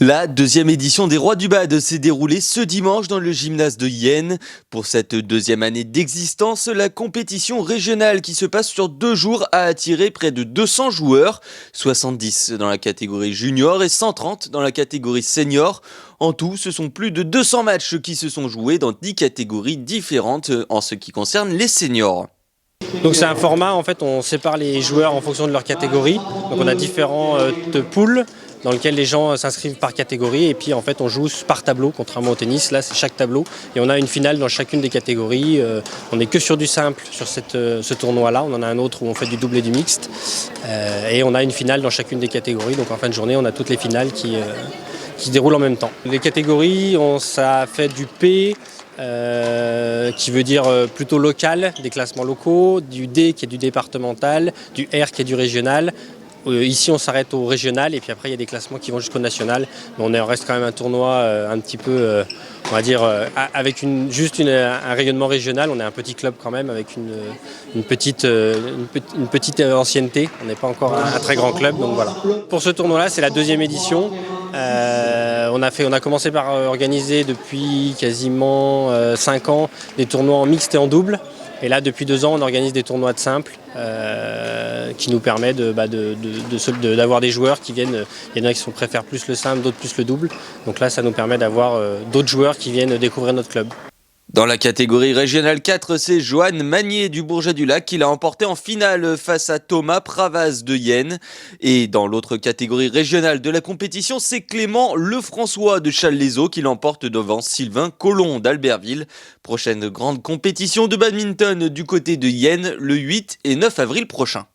La deuxième édition des Rois du Bad s'est déroulée ce dimanche dans le gymnase de Yenne. Pour cette deuxième année d'existence, la compétition régionale qui se passe sur 2 jours a attiré près de 200 joueurs, 70 dans la catégorie junior et 130 dans la catégorie senior. En tout, ce sont plus de 200 matchs qui se sont joués dans 10 catégories différentes en ce qui concerne les seniors. Donc c'est un format, en fait, on sépare les joueurs en fonction de leur catégorie. Donc on a différentes poules dans lesquelles les gens s'inscrivent par catégorie et puis en fait on joue par tableau, contrairement au tennis. Là c'est chaque tableau et on a une finale dans chacune des catégories. On n'est que sur du simple sur ce tournoi-là. On en a un autre où on fait du double et du mixte et on a une finale dans chacune des catégories. Donc en fin de journée on a toutes les finales qui se déroulent en même temps. Les catégories, ça fait du P, qui veut dire plutôt local, des classements locaux, du D qui est du départemental, du R qui est du régional. Ici on s'arrête au régional et puis après il y a des classements qui vont jusqu'au national. Mais on reste quand même un tournoi un petit peu, on va dire, avec un rayonnement régional. On est un petit club quand même avec une petite ancienneté. On n'est pas encore un très grand club, donc voilà. Pour ce tournoi-là, c'est la deuxième édition. On a commencé par organiser depuis quasiment 5 ans des tournois en mixte et en double. Et là, depuis 2 ans, on organise des tournois de simple qui nous permet d'avoir des joueurs qui viennent. Il y en a qui préfèrent plus le simple, d'autres plus le double. Donc là, ça nous permet d'avoir d'autres joueurs qui viennent découvrir notre club. Dans la catégorie régionale 4, c'est Johan Magnier du Bourget-du-Lac qui l'a emporté en finale face à Thomas Pravaz de Yenne. Et dans l'autre catégorie régionale de la compétition, c'est Clément Lefrançois de Challes-les-Eaux qui l'emporte devant Sylvain Collomb d'Albertville. Prochaine grande compétition de badminton du côté de Yenne le 8 et 9 avril prochain.